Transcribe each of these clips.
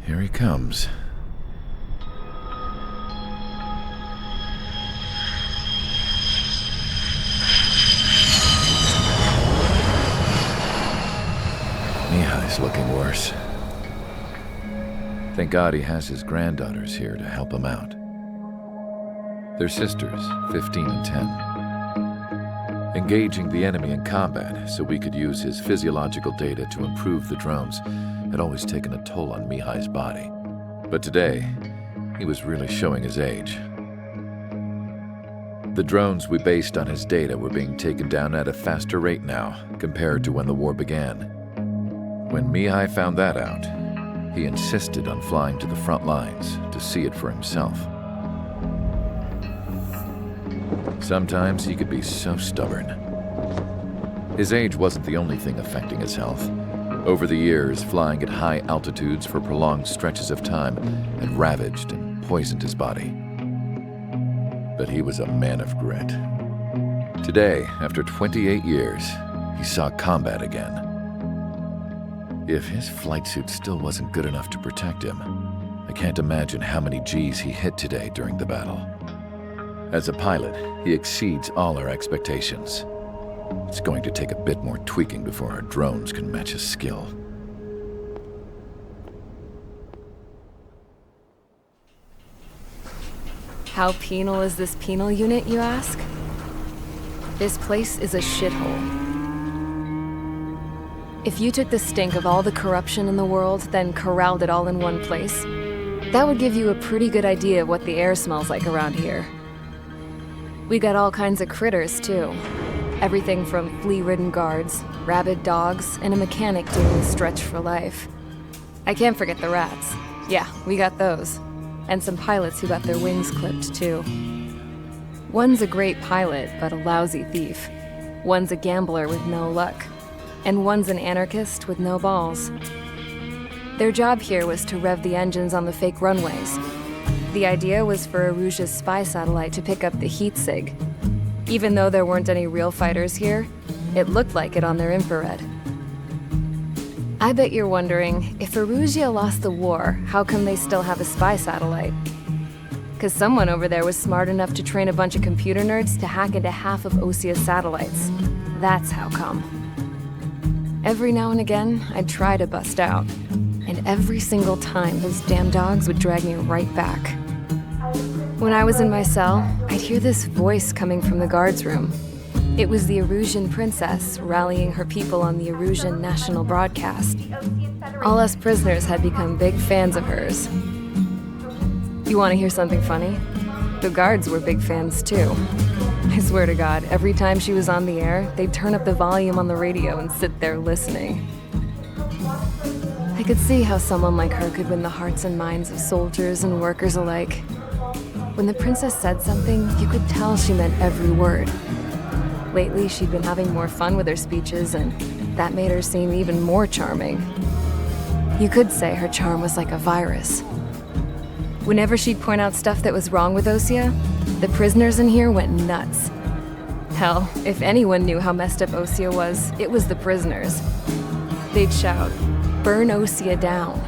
Here he comes. Mihai's looking worse. Thank God he has his granddaughters here to help him out. They're sisters, 15 and 10. Engaging the enemy in combat so we could use his physiological data to improve the drones had always taken a toll on Mihai's body. But today, he was really showing his age. The drones we based on his data were being taken down at a faster rate now compared to when the war began. When Mihai found that out, he insisted on flying to the front lines to see it for himself. Sometimes he could be so stubborn. His age wasn't the only thing affecting his health. Over the years, flying at high altitudes for prolonged stretches of time had ravaged and poisoned his body. But he was a man of grit. Today, after 28 years, he saw combat again. If his flight suit still wasn't good enough to protect him, I can't imagine how many Gs he hit today during the battle. As a pilot, he exceeds all our expectations. It's going to take a bit more tweaking before our drones can match his skill. How penal is this penal unit, you ask? This place is a shithole. If you took the stink of all the corruption in the world, then corralled it all in one place, that would give you a pretty good idea of what the air smells like around here. We got all kinds of critters, too. Everything from flea-ridden guards, rabid dogs, and a mechanic doing the stretch for life. I can't forget the rats. Yeah, we got those. And some pilots who got their wings clipped, too. One's a great pilot, but a lousy thief. One's a gambler with no luck. And one's an anarchist with no balls. Their job here was to rev the engines on the fake runways. The idea was for Erusia's spy satellite to pick up the heat sig. Even though there weren't any real fighters here, it looked like it on their infrared. I bet you're wondering, if Erusia lost the war, how come they still have a spy satellite? Because someone over there was smart enough to train a bunch of computer nerds to hack into half of Osia's satellites. That's how come. Every now and again, I'd try to bust out. And every single time, those damn dogs would drag me right back. When I was in my cell, I'd hear this voice coming from the guards room. It was the Erusian princess rallying her people on the Erusian national broadcast. All us prisoners had become big fans of hers. You want to hear something funny? The guards were big fans too. I swear to God, every time she was on the air, they'd turn up the volume on the radio and sit there listening. I could see how someone like her could win the hearts and minds of soldiers and workers alike. When the princess said something, you could tell she meant every word. Lately, she'd been having more fun with her speeches, and that made her seem even more charming. You could say her charm was like a virus. Whenever she'd point out stuff that was wrong with Osia, the prisoners in here went nuts. Hell, if anyone knew how messed up Osia was, it was the prisoners. They'd shout, "Burn Osia down."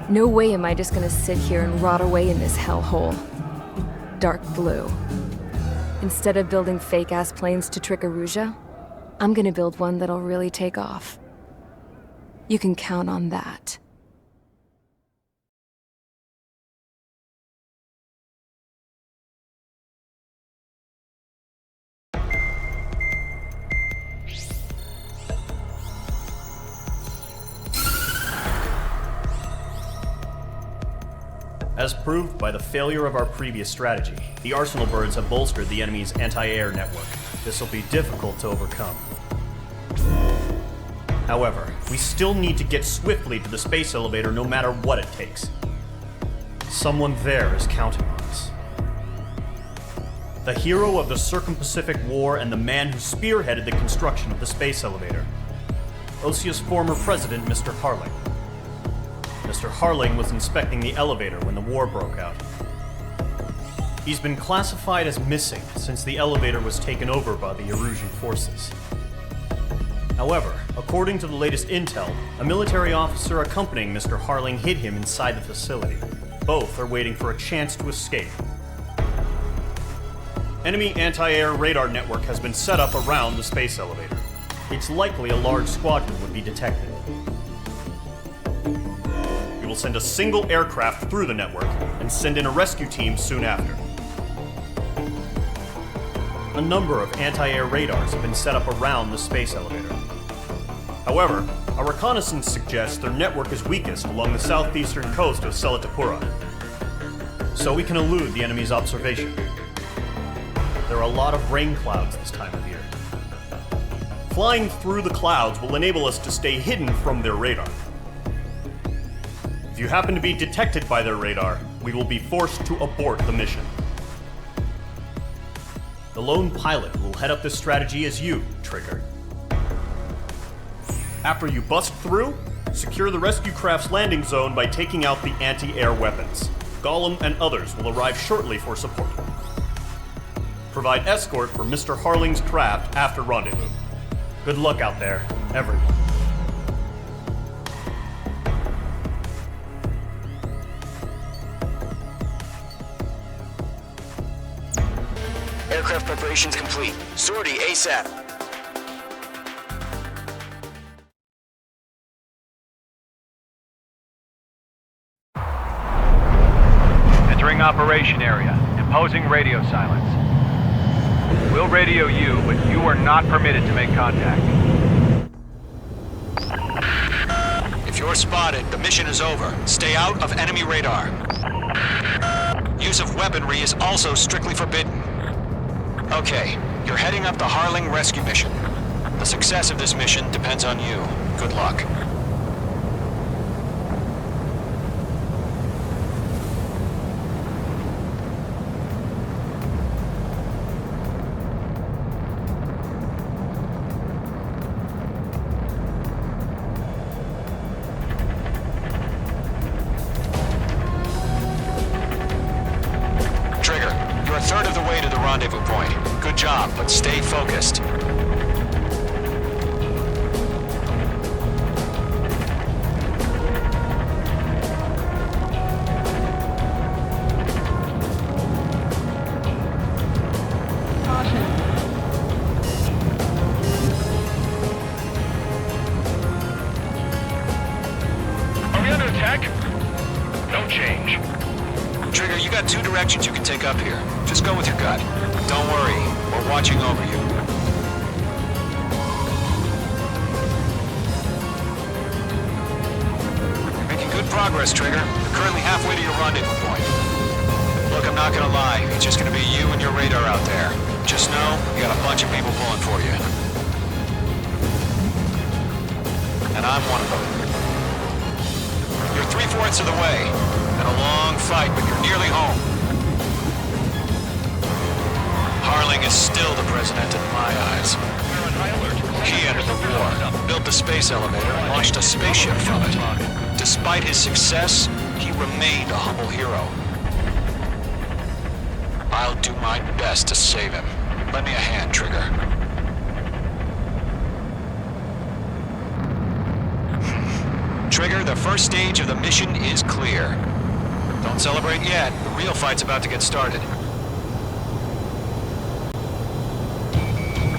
No way am I just gonna sit here and rot away in this hellhole. Dark blue. Instead of building fake-ass planes to trick Erusia, I'm gonna build one that'll really take off. You can count on that. As proved by the failure of our previous strategy, the Arsenal birds have bolstered the enemy's anti-air network. This will be difficult to overcome. However, we still need to get swiftly to the space elevator no matter what it takes. Someone there is counting on us. The hero of the Circum-Pacific War and the man who spearheaded the construction of the space elevator. Osia's former president, Mr. Harling. Mr. Harling was inspecting the elevator when the war broke out. He's been classified as missing since the elevator was taken over by the Erusian forces. However, according to the latest intel, a military officer accompanying Mr. Harling hid him inside the facility. Both are waiting for a chance to escape. Enemy anti-air radar network has been set up around the space elevator. It's likely a large squadron would be detected. We will send a single aircraft through the network and send in a rescue team soon after. A number of anti-air radars have been set up around the space elevator. However, our reconnaissance suggests their network is weakest along the southeastern coast of Selatapura, so we can elude the enemy's observation. There are a lot of rain clouds this time of year. Flying through the clouds will enable us to stay hidden from their radar. If you happen to be detected by their radar, we will be forced to abort the mission. The lone pilot who will head up this strategy is you, Trigger. After you bust through, secure the rescue craft's landing zone by taking out the anti-air weapons. Gollum and others will arrive shortly for support. Provide escort for Mr. Harling's craft after rendezvous. Good luck out there, everyone. Aircraft preparations complete. Sortie ASAP. Entering operation area. Imposing radio silence. We'll radio you, but you are not permitted to make contact. If you're spotted, the mission is over. Stay out of enemy radar. Use of weaponry is also strictly forbidden. Okay, you're heading up the Harling rescue mission. The success of this mission depends on you. Good luck. You're a third of the way to the rendezvous point. Good job, but stay focused. Are we under attack? Don't change. Trigger, you got two directions you can take up here. Just go with your gut. Don't worry, we're watching over you. You're making good progress, Trigger. You're currently halfway to your rendezvous point. Look, I'm not gonna lie. It's just gonna be you and your radar out there. Just know, you got a bunch of people pulling for you. And I'm one of them. You're 3/4 of the way. Been a long fight, but you're nearly home. Harling is still the president in my eyes. He entered the war, built the space elevator, and launched a spaceship from it. Despite his success, he remained a humble hero. I'll do my best to save him. Lend me a hand, Trigger. Trigger, the first stage of the mission is clear. Don't celebrate yet. The real fight's about to get started.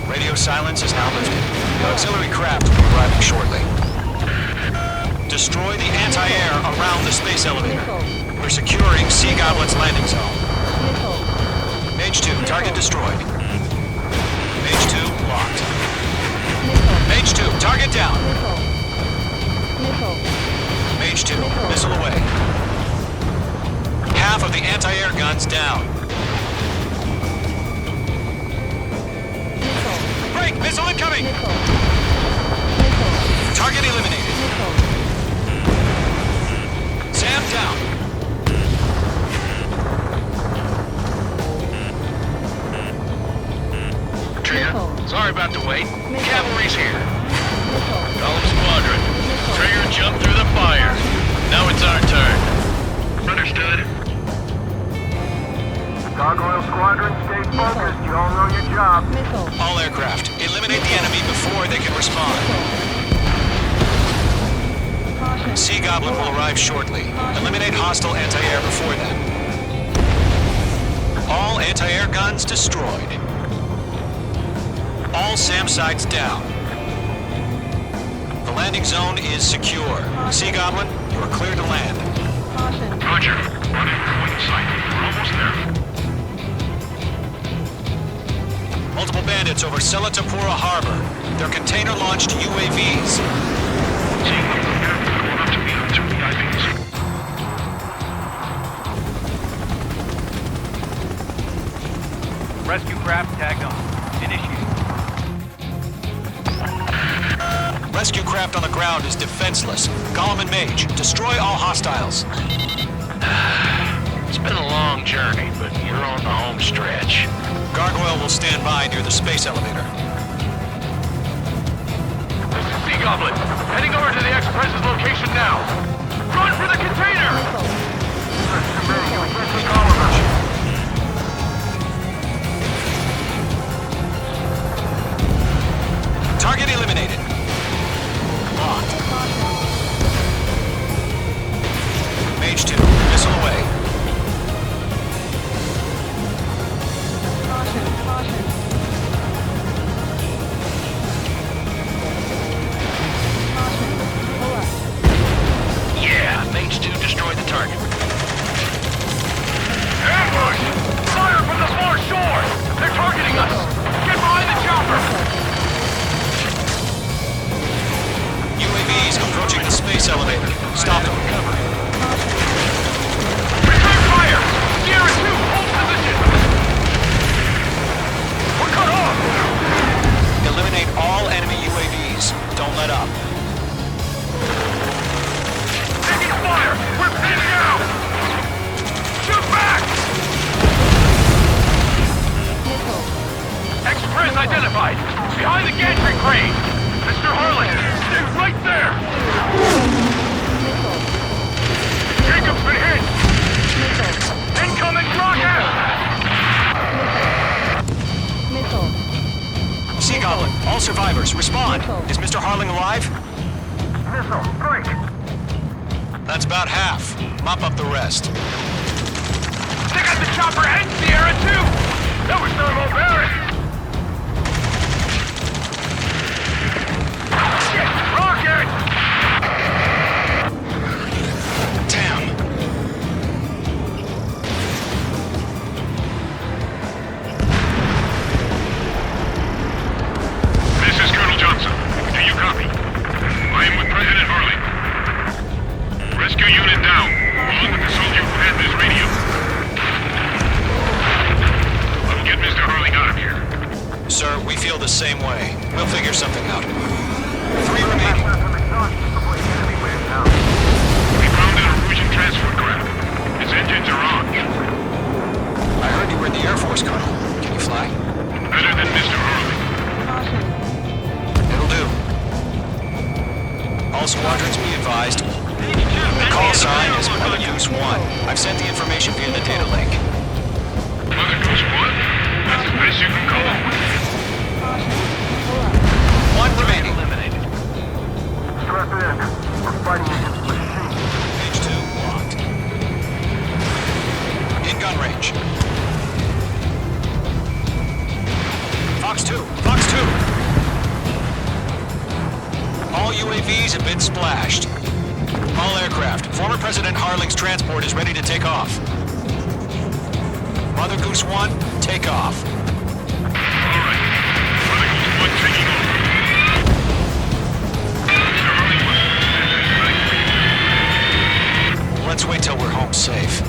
Radio silence is now lifted. The auxiliary craft will be arriving shortly. Destroy the anti-air around the space elevator. We're securing Sea Goblin's landing zone. Mage 2, target destroyed. Mage 2, locked. Mage 2, target down. Mage 2, missile away. Half of the anti-air guns down. Break! Missile incoming! Target eliminated. Sam down. Trigger, sorry about the wait. Cavalry's here. Gollum Squadron. Trigger jumped through the fire. Now it's our turn. Understood. Gargoyle Squadron, stay focused. You all know your job. All aircraft, eliminate the enemy before they can respond. Goblin will arrive shortly. Eliminate hostile anti-air before then. All anti-air guns destroyed. All SAM sites down. The landing zone is secure. Sea Goblin, you are cleared to land. Roger. Running for wind sight. We're almost there. Multiple bandits over Selatapura Harbor. They're container-launched UAVs. Seeing them from here, going up to the other 2 VIPs. Rescue craft tagged on. Initiate. Rescue craft on the ground is defenseless. Gollum and Mage, destroy all hostiles. It's been a long journey, but you're on the home stretch. Gargoyle will stand by near the space elevator. This is Sea Goblin. Heading over to the Express's location now. Run for the container! Target eliminated. Locked. Mage 2, missile away. Yeah, Mage 2 destroyed the target. Ambush! Fire from the far shore! They're targeting us! Get behind the chopper! UAVs approaching the space elevator. Stop them. Return fire! Sierra 2, hold position! We're cut off! Eliminate all enemy UAVs. Don't let up. Taking fire! We're pinning out! Shoot back! Express identified! Behind the gantry crane! Mr. Harlan! Stay right there! Jacob's been hit! Incoming rocket! Sea Goblin, all survivors, respond. Is Mr. Harling alive? Missile, break! That's about half. Mop up the rest. They got the chopper and Sierra too! That was thermal barracks! Shit! Rocket! Damn. This is Colonel Johnson. Do you copy? I am with President Harling. Rescue unit down, along with the soldier who had this radio. I'll get Mr. Harling out of here. Sir, we feel the same way. We'll figure something out. 3 remaining. We found an Erusian transport craft. Its engines are on. I heard you were in the Air Force, Colonel. Can you fly? Better than Mr. Harling. It'll do. All squadrons be advised. The call sign is Mother Goose 1. I've sent the information via the data link. Mother Goose 1? That's as best you can call it. 1 remaining. Strap in. We're fighting against machines. Page 2 locked. In gun range. Fox 2. Fox 2. All UAVs have been splashed. All aircraft. Former President Harling's transport is ready to take off. Mother Goose 1, take off. All right. Mother Goose 1 taking over. Mr. Harling was... Let's wait till we're home safe.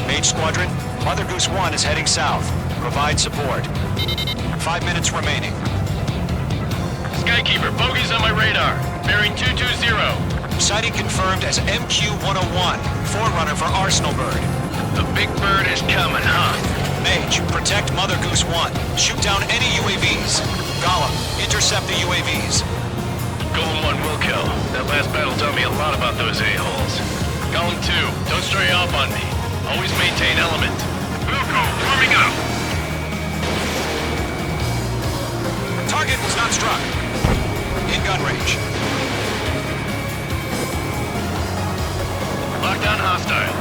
Mage Squadron, Mother Goose 1 is heading south. Provide support. 5 minutes remaining. Skykeeper, bogeys on my radar. Bearing 220. Sighting confirmed as MQ-101, forerunner for Arsenal Bird. The big bird is coming, huh? Mage, protect Mother Goose 1. Shoot down any UAVs. Gollum, intercept the UAVs. Golem 1 will kill. That last battle taught me a lot about those a-holes. Golem 2, don't stray off on me. Always maintain element. Wilco, warming up. Target was not struck. In gun range. down hostile.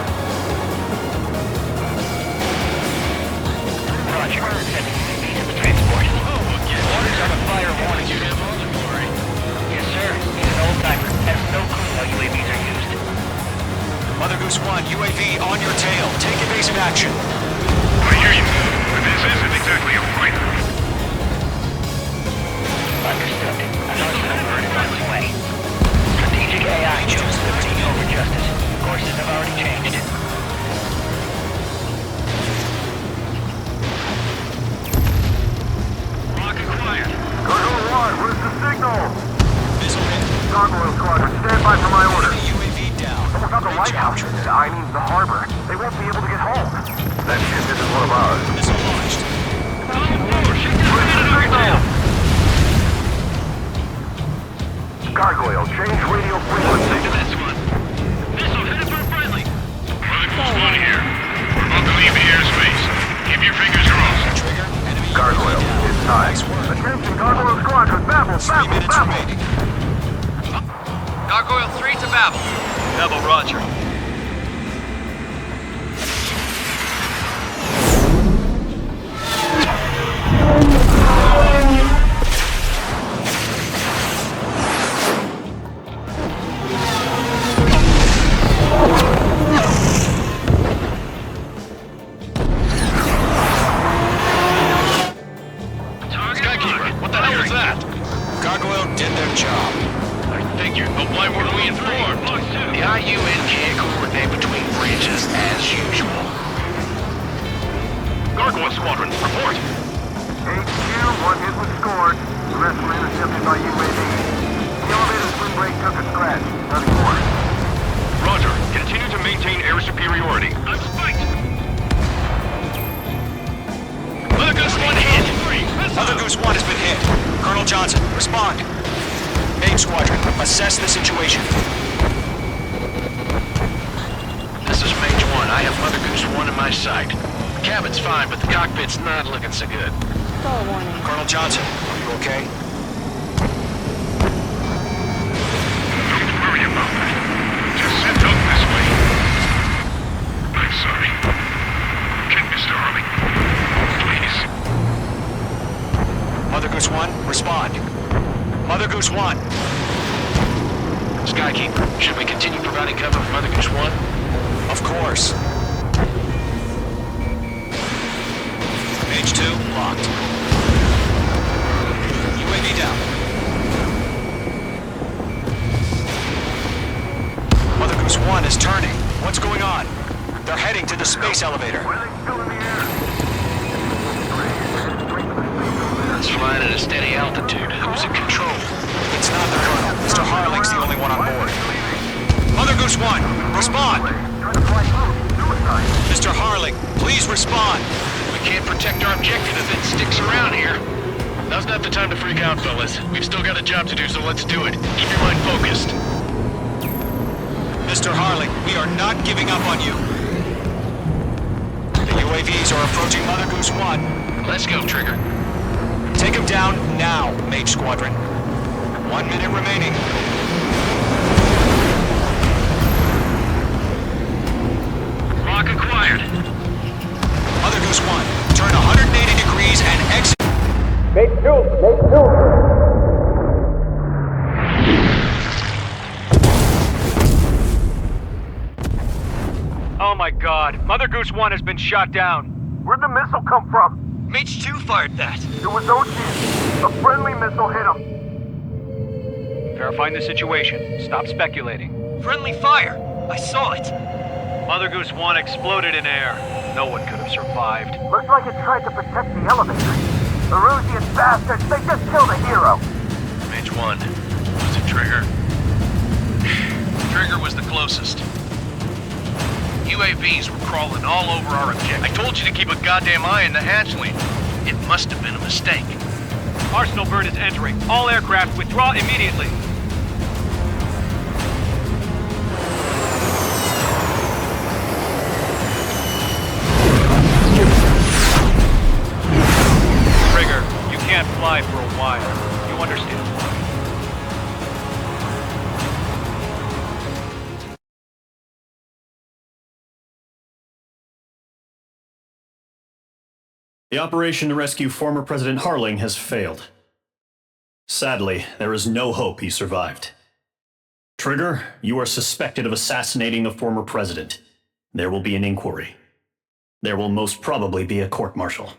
Roger. Sending UAVs to the transport. Oh, again. Orders on a fire warning. You have all the glory. Yes, sir. He's an old-timer. Has no clue how UAVs are used. Mother Goose 1, UAV on your tail. Take evasive action. I hear you. But this isn't exactly a fighter. Understood. Another bird is on its way. Strategic AI chose liberty over justice. Courses have already changed. Rock acquired. Gargoyle 1, where's the signal? Missile hit. Gargoyle Squadron, stand by for my order. Enemy UAV down. Almost got the Great job, lighthouse. Trigger. I mean the harbor. They won't be able to get home. That ship isn't one of ours. Missile launched. Gargoyle, change radio frequency. This one. Missile headed for friendly. Mother Goose 1 here. We're about to leave the airspace. Keep your fingers crossed. Trigger. Enemy Gargoyle, UAV down. it's time. Nice work. Attention, Gargoyle Squadron, babble, 3 babble, minutes babble. remaining. Gargoyle 3 to Babel. Babel, roger. Skykeeper, what the hell was that? Gargoyle did their job. I figured, but why weren't we informed? The IUN can't coordinate between branches as usual. Gargoyle Squadron, report. HQ, one hit was scored. The rest were intercepted by UAV. The elevator's wind brake took a scratch. Nothing more. Roger. Continue to maintain air superiority. I'm spiked. Mother Goose 1 hit. Mother Goose 1 has been hit. Colonel Johnson, respond. Main Squadron, assess the situation. This is Mage 1. I have Mother Goose 1 in my sight. The cabin's fine, but the cockpit's not looking so good. Colonel Johnson, are you okay? Don't worry about that. Just send up this way. I'm sorry. Get Mr. Harley. Please. Mother Goose 1, respond. Mother Goose 1. Skykeeper, should we continue providing cover for Mother Goose 1? Of course. Mage 2, locked. UAV down. Mother Goose 1 is turning. What's going on? They're heading to the space elevator. Why are they still in the air? It's flying at a steady altitude. Who's in control? It's not the Colonel. Mr. Harling's the only one on board. Mother Goose 1, respond! Trying to fly through. Suicide. Mr. Harling, please respond! We can't protect our objective if it sticks around here. Now's not the time to freak out, fellas. We've still got a job to do, so let's do it. Keep your mind focused. Mr. Harling, we are not giving up on you. The UAVs are approaching Mother Goose 1. Let's go, Trigger. Take him down now, Mage Squadron. 1 minute remaining. Rock acquired. Mother Goose 1, turn 180 degrees and exit. Oh my god, Mother Goose 1 has been shot down. Where'd the missile come from? Mage 2 fired that. It was Ocean. A friendly missile hit him. Verifying the situation. Stop speculating. Friendly fire. I saw it. Mother Goose 1 exploded in air. No one could have survived. Looks like it tried to protect the elevator. Erusian bastards, they just killed a hero. Mage 1. Was it Trigger? Trigger was the closest. UAVs were crawling all over our objective. I told you to keep a goddamn eye on the hatchling. It must have been a mistake. Arsenal bird is entering. All aircraft withdraw immediately. Trigger, you can't fly for a while. You understand why? The operation to rescue former President Harling has failed. Sadly, there is no hope he survived. Trigger, you are suspected of assassinating the former president. There will be an inquiry. There will most probably be a court-martial.